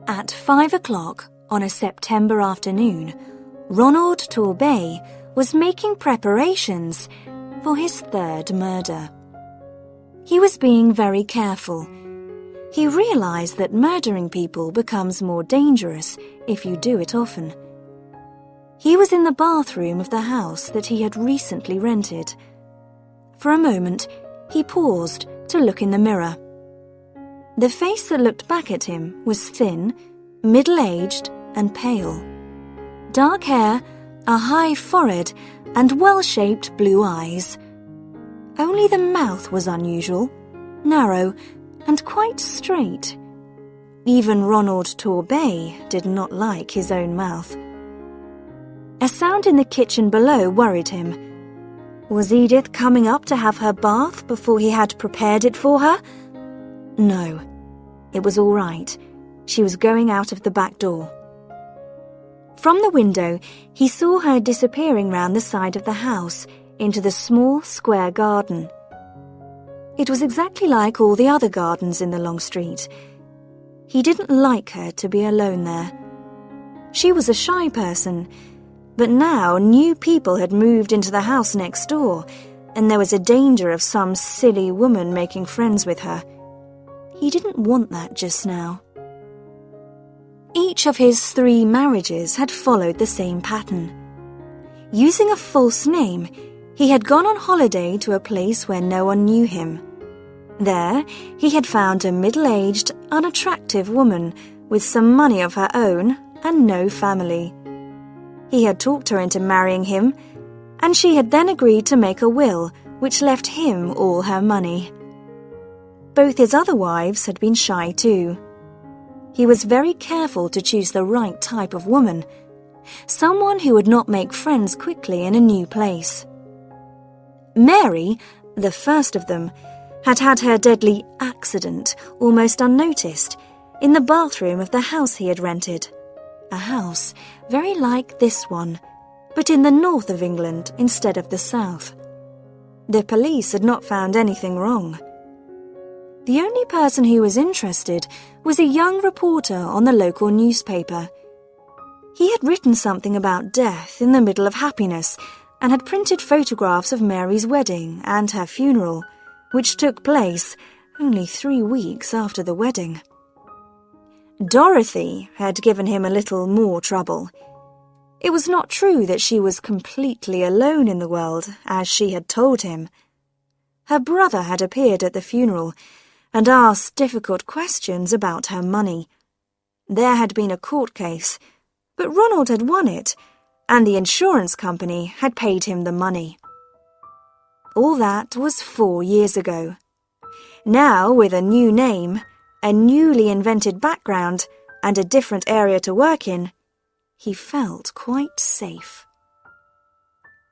At 5 o'clock on a September afternoon, Ronald Torbay was making preparations for his third murder. He was being very careful. He realized that murdering people becomes more dangerous if you do it often. He was in the bathroom of the house that he had recently rented. For a moment, he paused to look in the mirror. The face that looked back at him was thin, middle-aged, and pale. Dark hair, a high forehead, and well-shaped blue eyes. Only the mouth was unusual, narrow, and quite straight. Even Ronald Torbay did not like his own mouth. A sound in the kitchen below worried him. Was Edith coming up to have her bath before he had prepared it for her? No, it was all right. She was going out of the back door. From the window, he saw her disappearing round the side of the house into the small square garden. It was exactly like all the other gardens in the long street. He didn't like her to be alone there. She was a shy person, but now new people had moved into the house next door, and there was a danger of some silly woman making friends with her. He didn't want that just now. Each of his 3 marriages had followed the same pattern. Using a false name, he had gone on holiday to a place where no one knew him. There, he had found a middle-aged, unattractive woman with some money of her own and no family. He had talked her into marrying him, and she had then agreed to make a will which left him all her money. Both his other wives had been shy too. He was very careful to choose the right type of woman, someone who would not make friends quickly in a new place. Mary, the first of them, had had her deadly accident almost unnoticed in the bathroom of the house he had rented. A house very like this one, but in the north of England instead of the south. The police had not found anything wrong. The only person who was interested was a young reporter on the local newspaper. He had written something about death in the middle of happiness and had printed photographs of Mary's wedding and her funeral, which took place only 3 weeks after the wedding. Dorothy had given him a little more trouble. It was not true that she was completely alone in the world, as she had told him. Her brother had appeared at the funeral and asked difficult questions about her money. There had been a court case, but Ronald had won it, and the insurance company had paid him the money. All that was 4 years ago. Now, with a new name, a newly invented background, and a different area to work in, he felt quite safe.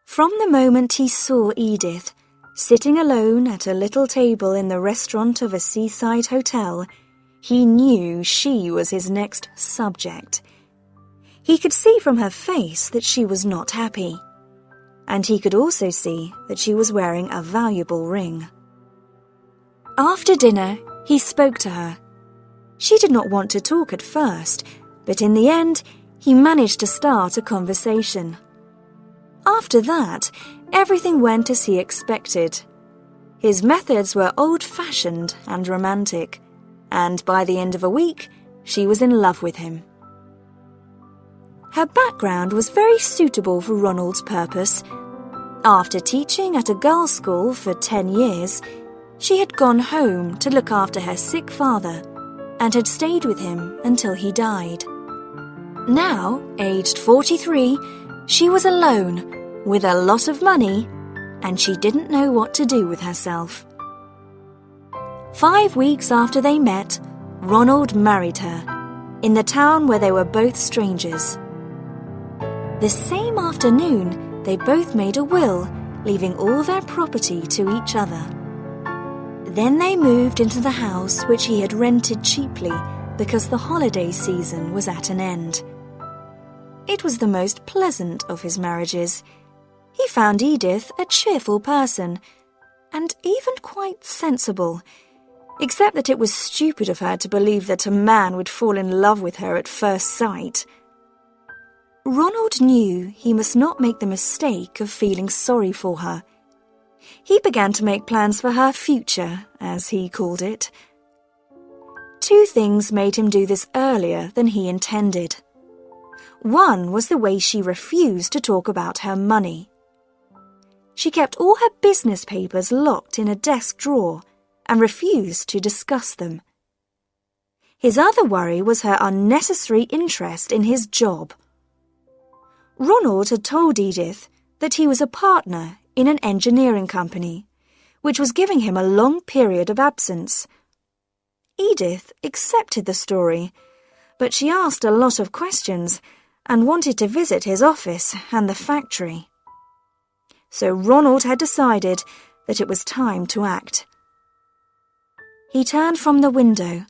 From the moment he saw Edith, sitting alone at a little table in the restaurant of a seaside hotel, he knew she was his next subject. He could see from her face that she was not happy, and he could also see that she was wearing a valuable ring. After dinner, he spoke to her. She did not want to talk at first, but in the end, he managed to start a conversation. After that, everything went as he expected. His methods were old-fashioned and romantic, and by the end of a week, she was in love with him. Her background was very suitable for Ronald's purpose. After teaching at a girls' school for 10 years, she had gone home to look after her sick father and had stayed with him until he died. Now, aged 43, she was alone, with a lot of money, and she didn't know what to do with herself. 5 weeks after they met, Ronald married her, in the town where they were both strangers. The same afternoon, they both made a will, leaving all their property to each other. Then they moved into the house which he had rented cheaply because the holiday season was at an end. It was the most pleasant of his marriages. He found Edith a cheerful person, and even quite sensible. except that it was stupid of her to believe that a man would fall in love with her at first sight. Ronald knew he must not make the mistake of feeling sorry for her. He began to make plans for her future, as he called it. Two things made him do this earlier than he intended. One was the way she refused to talk about her money. She kept all her business papers locked in a desk drawer and refused to discuss them. His other worry was her unnecessary interest in his job. Ronald had told Edith that he was a partner in an engineering company, which was giving him a long period of absence. Edith accepted the story, but she asked a lot of questions and wanted to visit his office and the factory. So Ronald had decided that it was time to act. He turned from the window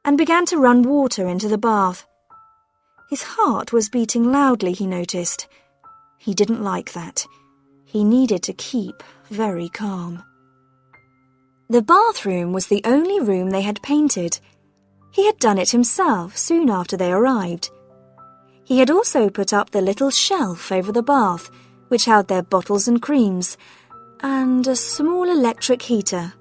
and began to run water into the bath. His heart was beating loudly, he noticed. He didn't like that. He needed to keep very calm. The bathroom was the only room they had painted. He had done it himself soon after they arrived. He had also put up the little shelf over the bath, which held their bottles and creams, and a small electric heater.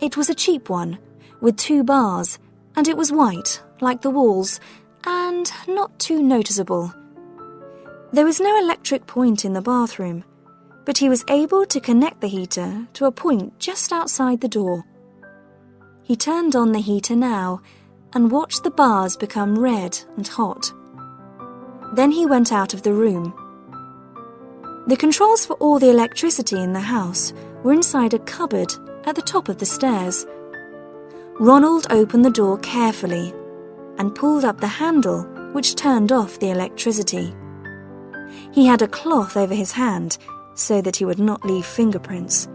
It was a cheap one, with 2 bars, and it was white, like the walls, and not too noticeable. There was no electric point in the bathroom, but he was able to connect the heater to a point just outside the door. He turned on the heater now and watched the bars become red and hot. Then he went out of the room. The controls for all the electricity in the house were inside a cupboard at the top of the stairs. Ronald opened the door carefully and pulled up the handle which turned off the electricity. He had a cloth over his hand so that he would not leave fingerprints.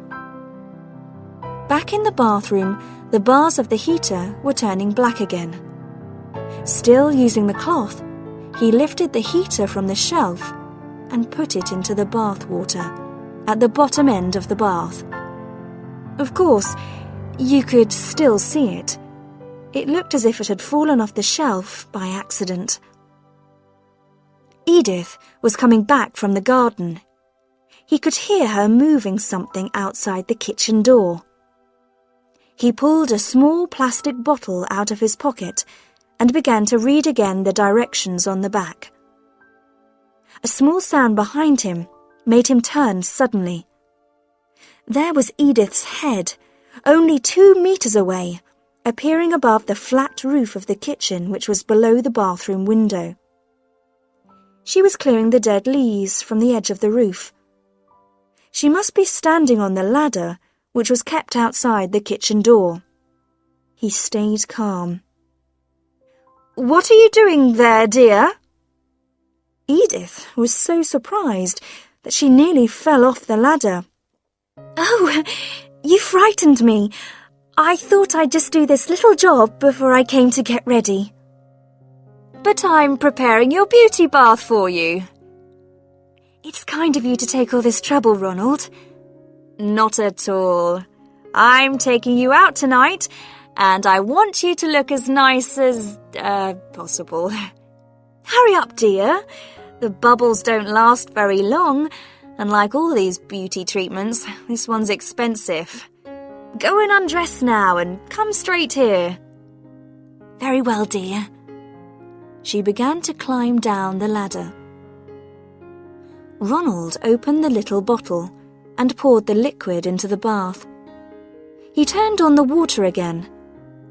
Back in the bathroom, the bars of the heater were turning black again. Still using the cloth, he lifted the heater from the shelf and put it into the bath water at the bottom end of the bath. Of course, you could still see it. It looked as if it had fallen off the shelf by accident. Edith was coming back from the garden. He could hear her moving something outside the kitchen door. He pulled a small plastic bottle out of his pocket and began to read again the directions on the back. A small sound behind him made him turn suddenly. There was Edith's head, only 2 meters away, appearing above the flat roof of the kitchen which was below the bathroom window. She was clearing the dead leaves from the edge of the roof. She must be standing on the ladder which was kept outside the kitchen door. He stayed calm. "What are you doing there, dear?" Edith was so surprised that she nearly fell off the ladder. "Oh, you frightened me. I thought I'd just do this little job before I came to get ready." "But I'm preparing your beauty bath for you." "It's kind of you to take all this trouble, Ronald." "Not at all. I'm taking you out tonight, and I want you to look as nice as, possible." "Hurry up, dear. The bubbles don't last very long, and like all these beauty treatments, this one's expensive. Go and undress now and come straight here." "Very well, dear." She began to climb down the ladder. Ronald opened the little bottle and poured the liquid into the bath. He turned on the water again,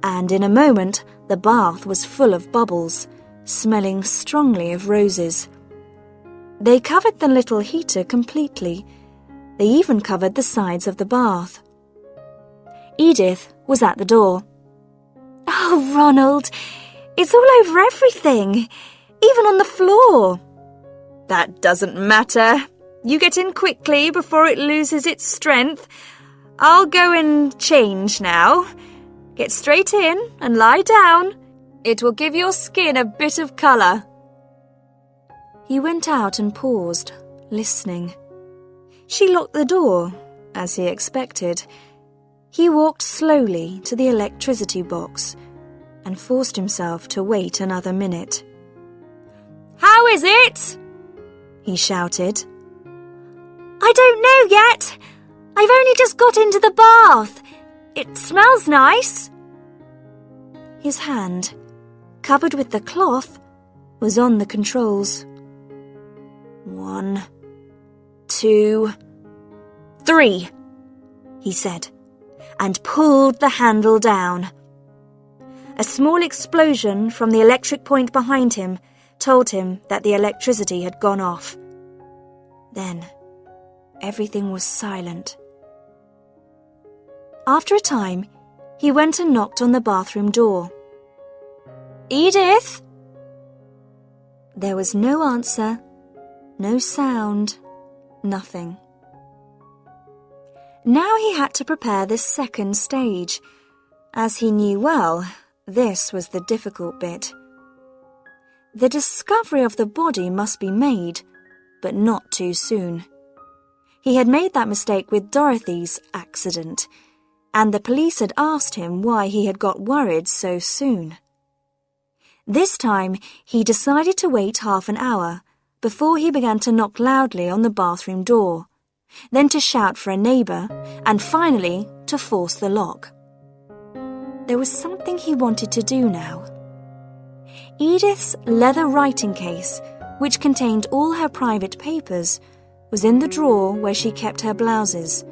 and in a moment the bath was full of bubbles, smelling strongly of roses. They covered the little heater completely. They even covered the sides of the bath. Edith was at the door. "Oh, Ronald, it's all over everything, even on the floor." "That doesn't matter. You get in quickly before it loses its strength. I'll go and change now. Get straight in and lie down. It will give your skin a bit of colour." He went out and paused, listening. She locked the door, as he expected. He walked slowly to the electricity box and forced himself to wait another minute. "How is it?" he shouted. "I don't know yet. I've only just got into the bath. It smells nice." His hand, covered with the cloth, was on the controls. 1, 2, 3, he said, and pulled the handle down. A small explosion from the electric point behind him told him that the electricity had gone off. Then, everything was silent. After a time, he went and knocked on the bathroom door. "Edith?" There was no answer, no sound, nothing. Now he had to prepare the second stage. As he knew well, this was the difficult bit. The discovery of the body must be made, but not too soon. He had made that mistake with Dorothy's accident, and the police had asked him why he had got worried so soon. This time, he decided to wait half an hour before he began to knock loudly on the bathroom door, then to shout for a neighbour, and finally to force the lock. There was something he wanted to do now. Edith's leather writing case, which contained all her private papers, was in the drawer where she kept her blouses.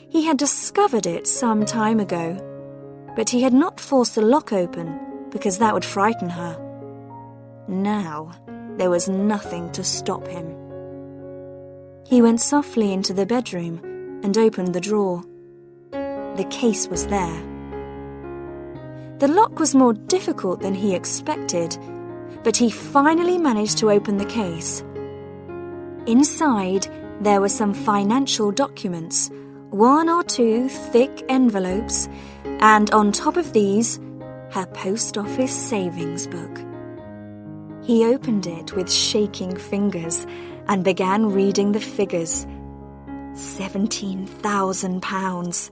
He had discovered it some time ago, but he had not forced the lock open because that would frighten her. Now, there was nothing to stop him. He went softly into the bedroom and opened the drawer. The case was there. The lock was more difficult than he expected, but he finally managed to open the case. Inside, there were some financial documents, 1 or 2 thick envelopes, and on top of these, her post office savings book. He opened it with shaking fingers and began reading the figures. £17,000,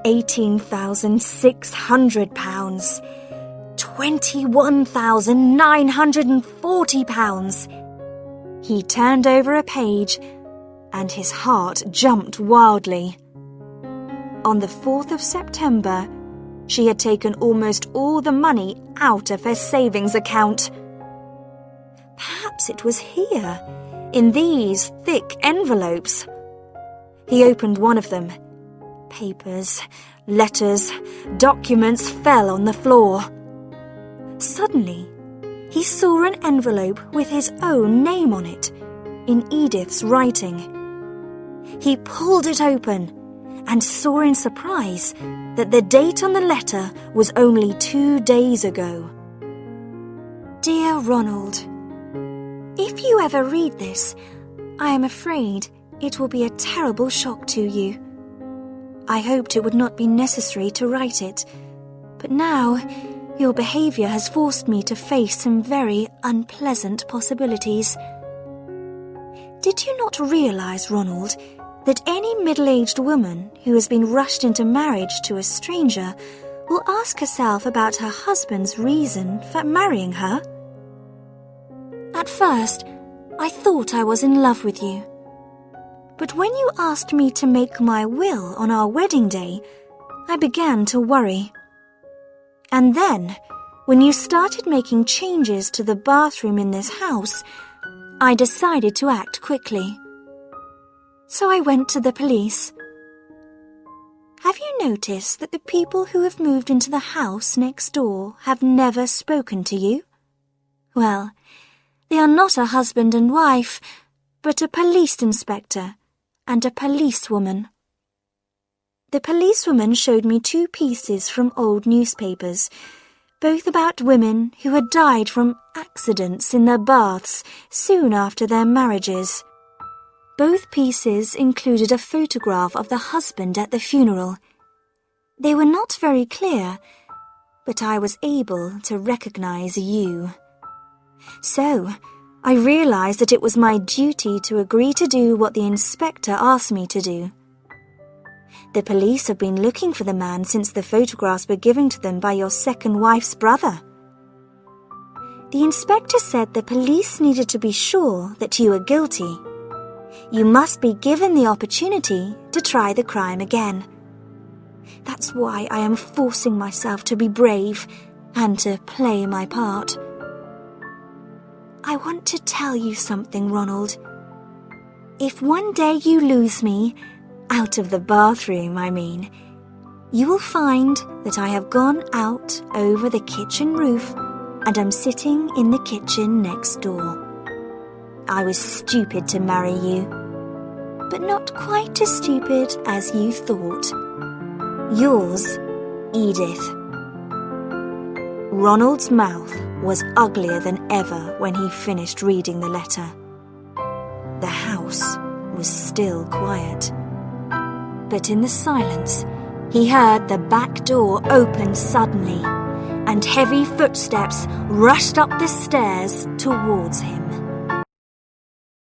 £18,600, £21,940. He turned over a page, and his heart jumped wildly. On the 4th of September, she had taken almost all the money out of her savings account. Perhaps it was here, in these thick envelopes. He opened one of them. Papers, letters, documents fell on the floor. Suddenly, he saw an envelope with his own name on it, in Edith's writing. He pulled it open and saw in surprise that the date on the letter was only 2 days ago. Dear Ronald, if you ever read this, I am afraid it will be a terrible shock to you. I hoped it would not be necessary to write it, but now your behaviour has forced me to face some very unpleasant possibilities. Did you not realise, Ronald, that any middle-aged woman who has been rushed into marriage to a stranger will ask herself about her husband's reason for marrying her? At first, I thought I was in love with you. But when you asked me to make my will on our wedding day, I began to worry. And then, when you started making changes to the bathroom in this house, I decided to act quickly. So I went to the police. Have you noticed that the people who have moved into the house next door have never spoken to you? Well, they are not a husband and wife, but a police inspector and a policewoman. The policewoman showed me 2 pieces from old newspapers, both about women who had died from accidents in their baths soon after their marriages. Both pieces included a photograph of the husband at the funeral. They were not very clear, but I was able to recognize you. So, I realized that it was my duty to agree to do what the inspector asked me to do. The police have been looking for the man since the photographs were given to them by your second wife's brother. The inspector said the police needed to be sure that you were guilty. You must be given the opportunity to try the crime again. That's why I am forcing myself to be brave and to play my part. I want to tell you something, Ronald. If one day you lose me, out of the bathroom, I mean, you will find that I have gone out over the kitchen roof and am sitting in the kitchen next door. I was stupid to marry you, but not quite as stupid as you thought. Yours, Edith. Ronald's mouth was uglier than ever when he finished reading the letter. The house was still quiet. But in the silence, he heard the back door open suddenly, and heavy footsteps rushed up the stairs towards him.